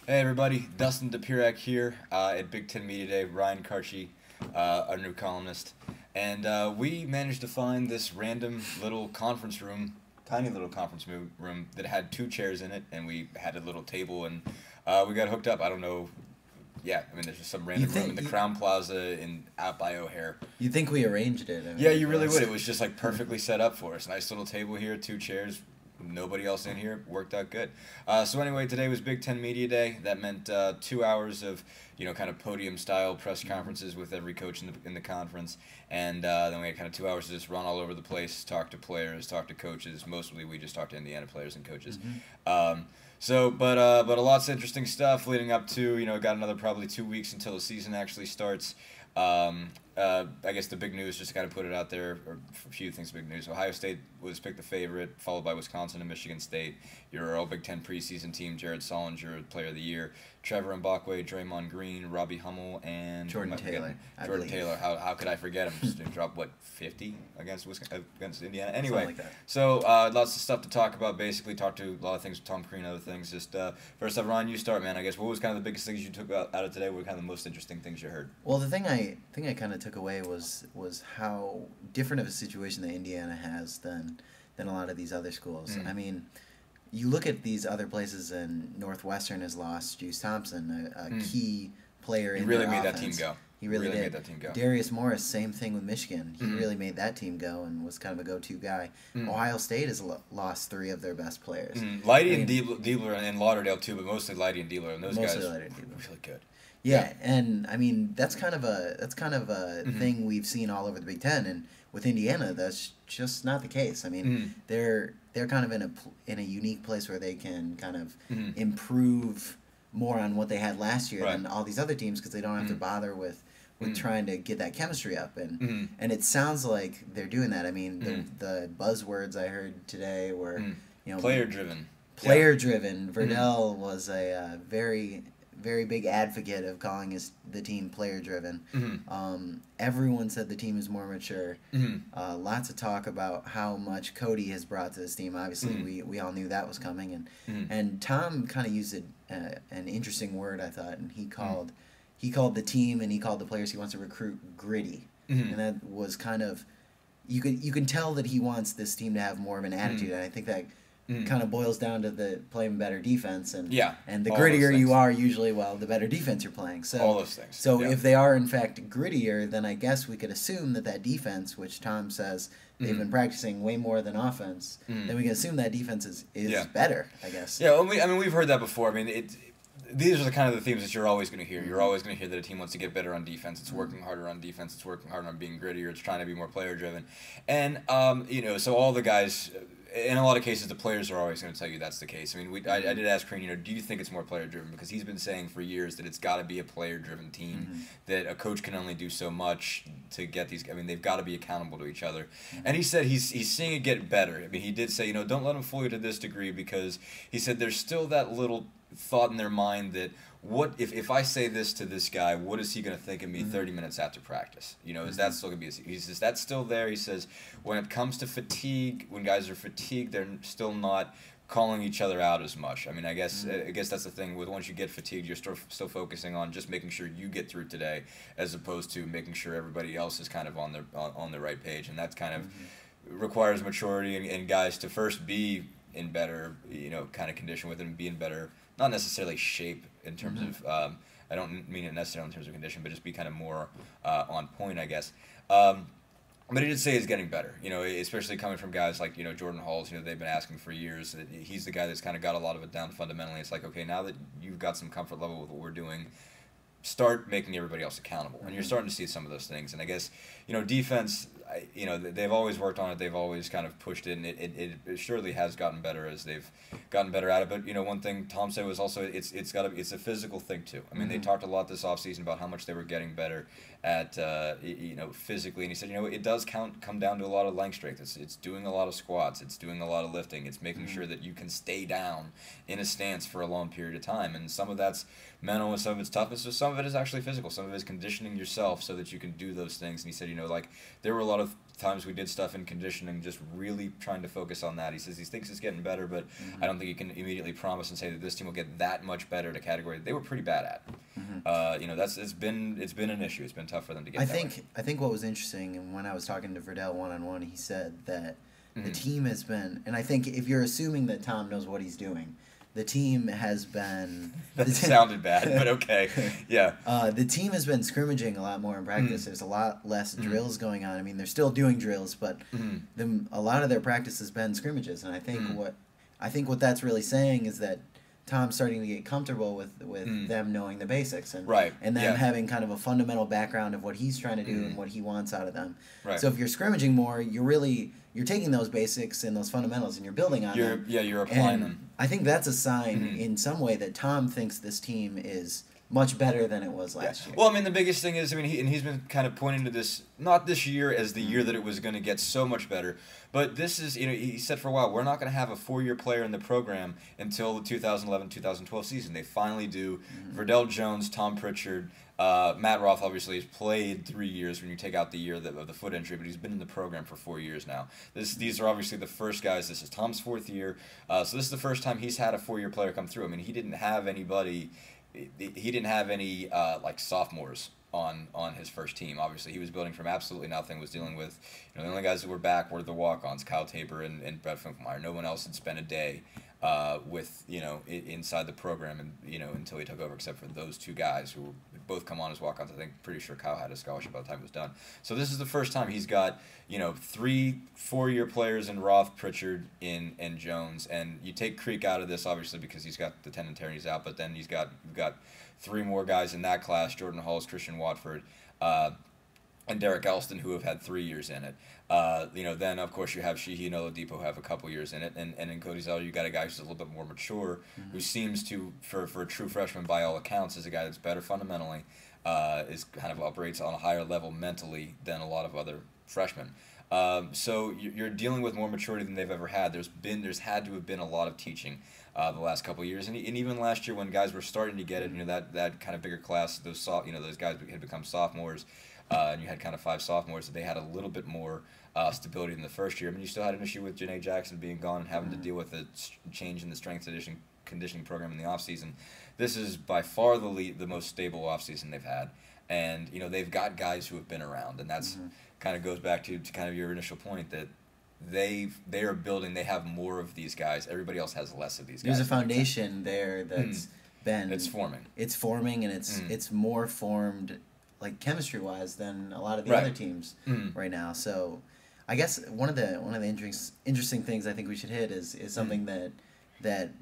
Hey everybody, Dustin DePirac here at Big Ten Media Day. Ryan Karchi, our new columnist, and we managed to find this random little conference room, tiny little room that had two chairs in it, and we had a little table, and we got hooked up. I don't know. Yeah, I mean, there's just some random room in the Crown Plaza out by O'Hare. You'd think we arranged it. I mean, Yeah, you really would. It was just like perfectly set up for us. Nice little table here, two chairs. Nobody else in here. Worked out good. So anyway, today was Big Ten Media Day. That meant 2 hours of kind of podium style press conferences with every coach in the conference, and then we had kind of 2 hours to just run all over the place, talk to players, talk to coaches. Mostly we just talked to Indiana players and coaches. But a lots of interesting stuff leading up to got another probably 2 weeks until the season actually starts. I guess the big news, just to kind of put it out there, or a few things big news. Ohio State was picked the favorite, followed by Wisconsin and Michigan State. Your All Big Ten preseason team, Jared Solinger, Player of the Year, Trevor Mbakwe, Draymond Green, Robbie Hummel, and Jordan Taylor. Jordan Taylor. How could I forget him? Just dropped 50 against Indiana. Anyway, like that. So lots of stuff to talk about. Basically, talk to a lot of things with Tom Crean, other things. Just first up, Ron, you start, man. I guess what was kind of the biggest things you took out of today? What were kind of the most interesting things you heard? Well, the thing I kind of took away was how different of a situation that Indiana has than a lot of these other schools. I mean, you look at these other places, and Northwestern has lost Juice Thompson, a key player in their offense. He really made that team go. He really did. Made that team go. Darius Morris, same thing with Michigan. He really made that team go and was kind of a go-to guy. Ohio State has lost 3 of their best players. Leidy and Diebler and Lauderdale too, but mostly Leidy and Diebler, and those guys are really good. Yeah, and I mean that's kind of a thing we've seen all over the Big Ten, and with Indiana, that's just not the case. I mean, they're kind of in a unique place where they can kind of improve more on what they had last year than all these other teams, because they don't have to bother with trying to get that chemistry up, and it sounds like they're doing that. I mean, the buzzwords I heard today were player driven. Player driven. Verdell was a very big advocate of calling the team player driven. Everyone said the team is more mature. Lots of talk about how much Cody has brought to this team. Obviously, we all knew that was coming, and Tom kind of used an interesting word, I thought, and he called the team and he called the players he wants to recruit gritty, and that was kind of you can tell that he wants this team to have more of an attitude, and I think that kind of boils down to the playing better defense, and the grittier you are, usually, the better defense you're playing. So all those things. So if they are in fact grittier, then I guess we could assume that defense, which Tom says they've been practicing way more than offense, then we can assume that defense is better, I guess. Yeah, well, I mean we've heard that before. I mean these are the kind of the themes that you're always going to hear. You're always going to hear that a team wants to get better on defense. It's working harder on defense. It's working harder on being grittier. It's trying to be more player driven, and so all the guys. In a lot of cases, the players are always going to tell you that's the case. I mean, I did ask Crean, do you think it's more player-driven? Because he's been saying for years that it's got to be a player-driven team, that a coach can only do so much to get these. I mean, they've got to be accountable to each other. And he said he's seeing it get better. I mean, he did say, don't let them fool you to this degree, because he said there's still that little thought in their mind that what if I say this to this guy, what is he going to think of me 30 minutes after practice? Is that still going to be? He says that's still there. He says when it comes to fatigue, when guys are fatigued, they're still not calling each other out as much. I mean, I guess that's the thing. With once you get fatigued, you're still focusing on just making sure you get through today, as opposed to making sure everybody else is kind of on the right page, and that's kind of requires maturity and guys to first be in better kind of condition with it, and be in better, not necessarily shape in terms of I don't mean it necessarily in terms of condition, but just be kind of more on point, I guess. But he did say he's getting better, especially coming from guys like Jordan Halls. They've been asking for years. He's the guy that's kind of got a lot of it down fundamentally. It's like, okay, now that you've got some comfort level with what we're doing, start making everybody else accountable, and you're starting to see some of those things. And I guess defense, they've always worked on it. They've always kind of pushed it, and it surely has gotten better as they've gotten better at it. But one thing Tom said was also it's a physical thing too. I mean, they talked a lot this offseason about how much they were getting better at physically, and he said it does come down to a lot of length strength. It's doing a lot of squats. It's doing a lot of lifting. It's making sure that you can stay down in a stance for a long period of time, and some of that's mental and some of it's toughness, so some of it is actually physical. Some of it is conditioning yourself so that you can do those things. And he said, there were a lot lot of times we did stuff in conditioning, just really trying to focus on that. He says he thinks it's getting better, but I don't think he can immediately promise and say that this team will get that much better at a category that they were pretty bad at. It's been an issue. It's been tough for them to get. I think what was interesting, and when I was talking to Verdell one-on-one, he said that the team has been, and I think if you're assuming that Tom knows what he's doing, the team has been... That sounded bad, but okay. Yeah. The team has been scrimmaging a lot more in practice. There's a lot less drills going on. I mean, they're still doing drills, but a lot of their practice has been scrimmages. And I think what that's really saying is that Tom's starting to get comfortable with them knowing the basics and them having kind of a fundamental background of what he's trying to do and what he wants out of them. Right. So if you're scrimmaging more, you're taking those basics and those fundamentals and you're building on them. You're applying them. I think that's a sign in some way that Tom thinks this team is much better than it was last year. Well, I mean, the biggest thing is, he's been kind of pointing to this, not this year as the year that it was going to get so much better, but this is, he said for a while, we're not going to have a 4-year player in the program until the 2011-2012 season. They finally do. Verdell Jones, Tom Pritchard, Matt Roth obviously has played 3 years when you take out the year of the foot injury, but he's been in the program for 4 years now. These are obviously the first guys. This is Tom's 4th year, so this is the first time he's had a 4-year player come through. I mean, he didn't have anybody. He didn't have any like sophomores on his first team. Obviously, he was building from absolutely nothing. Was dealing with the only guys that were back were the walk-ons, Kyle Tabor and Brett Finkelmeyer. No one else had spent a day with inside the program and until he took over, except for those 2 guys who both come on as walk-ons. I think pretty sure Kyle had a scholarship by the time it was done. So this is the first time he's got 3 4-year players in Roth, Pritchard, and Jones, and you take Creek out of this obviously because he's got the tendon tear and he's out, but then you've got 3 more guys in that class: Jordan Halls, Christian Watford, and Derek Elston, who have had 3 years in it. Then of course you have Sheehy and Oladipo who have a couple years in it, and in Cody Zeller you got a guy who's a little bit more mature, who seems to, for a true freshman by all accounts, is a guy that's better fundamentally, is kind of operates on a higher level mentally than a lot of other freshmen. So you're dealing with more maturity than they've ever had. There's had to have been a lot of teaching the last couple of years, and even last year when guys were starting to get it, that kind of bigger class, those guys had become sophomores, and you had kind of 5 sophomores, so they had a little bit more stability in the first year. I mean, you still had an issue with Janae Jackson being gone and having to deal with a change in the strength conditioning program in the offseason. This is by far the most stable offseason they've had, and they've got guys who have been around, and that's kind of goes back to kind of your initial point that they are building. They have more of these guys. Everybody else has less of these guys. There's a foundation there that's been... It's forming. It's forming, and it's more formed, like chemistry-wise, than a lot of the other teams right now. So, I guess one of the interesting things I think we should hit is something that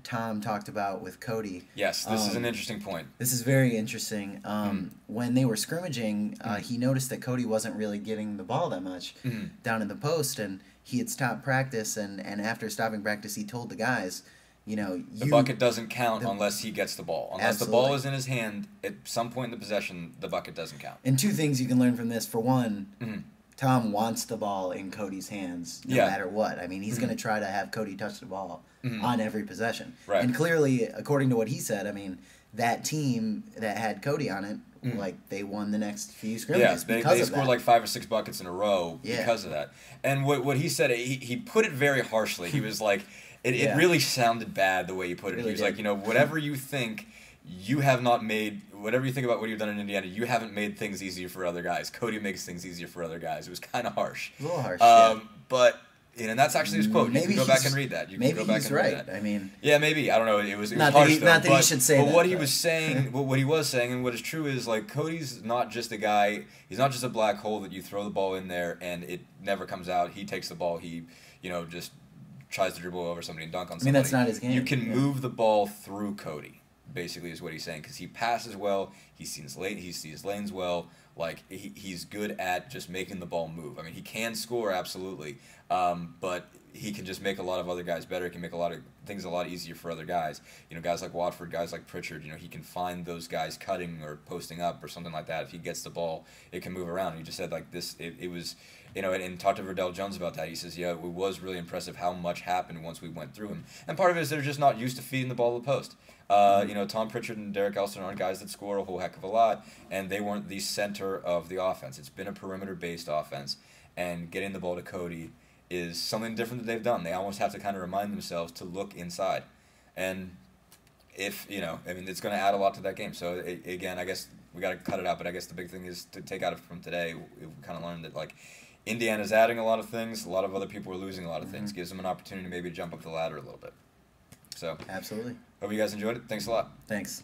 Tom talked about with Cody. Yes, this is an interesting point. This is very interesting. When they were scrimmaging, he noticed that Cody wasn't really getting the ball that much down in the post, and he had stopped practice, and after stopping practice, he told the guys, the bucket doesn't count unless he gets the ball. Unless the ball is in his hand at some point in the possession, the bucket doesn't count. And 2 things you can learn from this. For one, Tom wants the ball in Cody's hands no matter what. I mean, he's going to try to have Cody touch the ball on every possession. Right. And clearly, according to what he said, I mean, that team that had Cody on it, they won the next few scrimmages because of that. They scored like 5 or 6 buckets in a row because of that. And what he said, he put it very harshly. He was like, it really sounded bad the way he put it. Really he was like, whatever you think, you have not made, whatever you think about what you've done in Indiana, you haven't made things easier for other guys. Cody makes things easier for other guys. It was kind of harsh. A little harsh, But, and that's actually his quote. You can go back and read that. Maybe he's right. I mean... Yeah, maybe. I don't know. It was harsh, though. Not that he should say that. But what he was saying, what he was saying, and what is true is, Cody's not just a guy, he's not just a black hole that you throw the ball in there and it never comes out. He takes the ball, he, just tries to dribble over somebody and dunk on somebody. I mean, that's not his game. You can move the ball through Cody, basically, is what he's saying, because he passes well, he sees lanes well, he's good at just making the ball move. I mean, he can score, absolutely, but he can just make a lot of other guys better. He can make a lot of things a lot easier for other guys. Guys like Watford, guys like Pritchard, he can find those guys cutting or posting up or something like that. If he gets the ball, it can move around. He just said, it was... and talked to Verdell Jones about that. He says, it was really impressive how much happened once we went through him. And part of it is they're just not used to feeding the ball to the post. Tom Pritchard and Derek Elston aren't guys that score a whole heck of a lot, and they weren't the center of the offense. It's been a perimeter-based offense, and getting the ball to Cody is something different that they've done. They almost have to kind of remind themselves to look inside. And if, it's going to add a lot to that game. So, again, I guess we got to cut it out, but I guess the big thing is to take out from today, we kind of learned that, like, Indiana's adding a lot of things. A lot of other people are losing a lot of things. Gives them an opportunity to maybe jump up the ladder a little bit. So, absolutely. Hope you guys enjoyed it. Thanks a lot. Thanks.